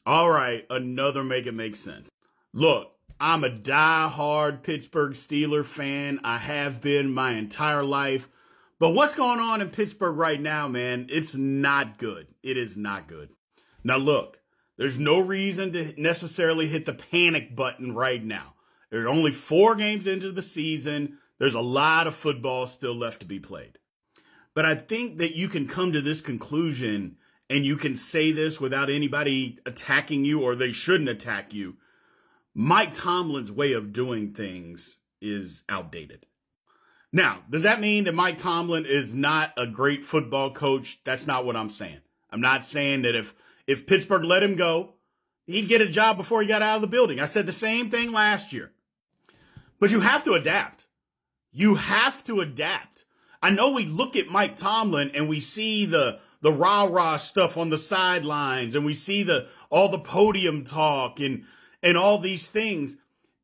All right, another make it make sense. Look, I'm a die-hard Pittsburgh Steelers fan. I have been my entire life. But what's going on in Pittsburgh right now, man? It's not good. It is not good. Now, look, there's no reason to necessarily hit the panic button right now. There are only 4 games into the season. There's a lot of football still left to be played. But I think that you can come to this conclusion and you can say this without anybody attacking you, or they shouldn't attack you. Mike Tomlin's way of doing things is outdated. Now, does that mean that Mike Tomlin is not a great football coach? That's not what I'm saying. I'm not saying that if Pittsburgh let him go, he'd get a job before he got out of the building. I said the same thing last year. But you have to adapt. You have to adapt. I know we look at Mike Tomlin and we see the rah-rah stuff on the sidelines, and we see all the podium talk and all these things,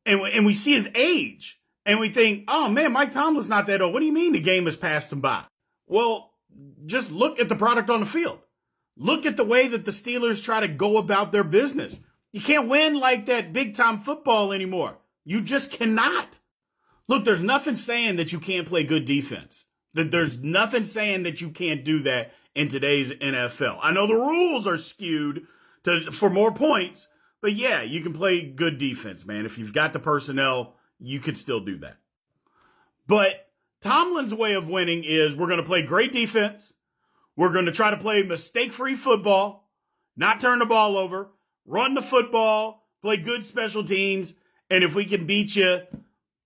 and we see his age, and we think, oh man, Mike Tomlin's not that old. What do you mean the game has passed him by? Well, just look at the product on the field. Look at the way that the Steelers try to go about their business. You can't win like that big-time football anymore. You just cannot. Look, there's nothing saying that you can't play good defense. There's nothing saying that you can't do that in today's NFL. I know the rules are skewed for more points, but yeah, you can play good defense, man. If you've got the personnel, you could still do that. But Tomlin's way of winning is we're going to play great defense. We're going to try to play mistake-free football, not turn the ball over, run the football, play good special teams, and if we can beat you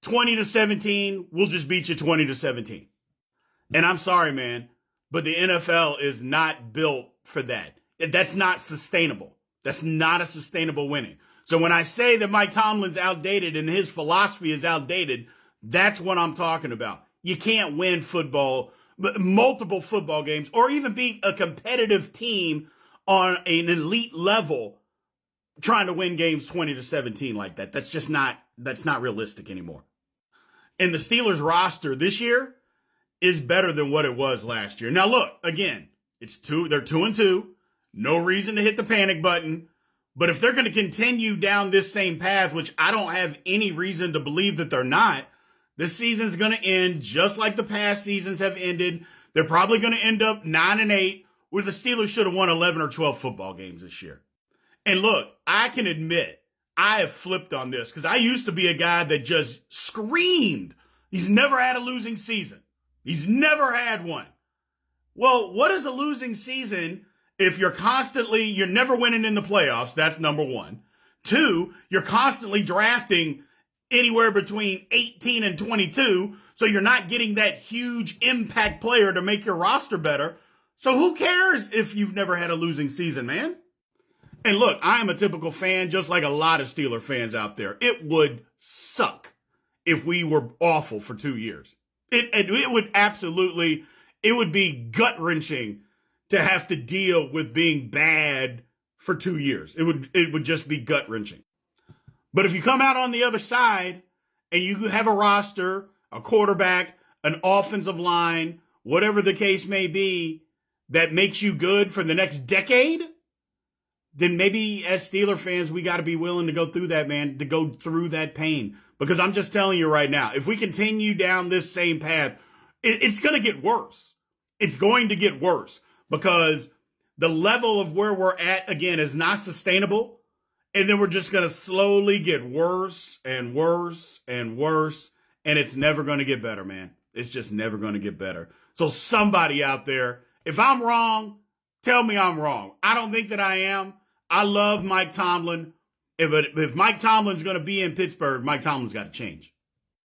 20-17, we'll just beat you 20-17. And I'm sorry, man, but the NFL is not built for that. That's not sustainable. That's not a sustainable winning. So when I say that Mike Tomlin's outdated and his philosophy is outdated, that's what I'm talking about. You can't win football, multiple football games, or even be a competitive team on an elite level trying to win games 20-17 like that. That's not realistic anymore. And the Steelers roster this year is better than what it was last year. Now look, again, they're 2-2. No reason to hit the panic button. But if they're going to continue down this same path, which I don't have any reason to believe that they're not, this season's going to end just like the past seasons have ended. They're probably going to end up 9-8, where the Steelers should have won 11 or 12 football games this year. And look, I can admit I have flipped on this because I used to be a guy that just screamed. He's never had a losing season. He's never had one. Well, what is a losing season if you're never winning in the playoffs? That's number 1. 2, you're constantly drafting anywhere between 18 and 22, so you're not getting that huge impact player to make your roster better. So who cares if you've never had a losing season, man? And look, I am a typical fan, just like a lot of Steeler fans out there. It would suck if we were awful for 2 years. It would be gut-wrenching to have to deal with being bad for 2 years. It would just be gut-wrenching. But if you come out on the other side and you have a roster, a quarterback, an offensive line, whatever the case may be, that makes you good for the next decade, then maybe as Steeler fans, we got to be willing to go through that, man, to go through that pain. Because I'm just telling you right now, if we continue down this same path, it's going to get worse. It's going to get worse because the level of where we're at, again, is not sustainable. And then we're just going to slowly get worse and worse and worse. And it's never going to get better, man. It's just never going to get better. So somebody out there, if I'm wrong, tell me I'm wrong. I don't think that I am. I love Mike Tomlin. But if Mike Tomlin's going to be in Pittsburgh, Mike Tomlin's got to change.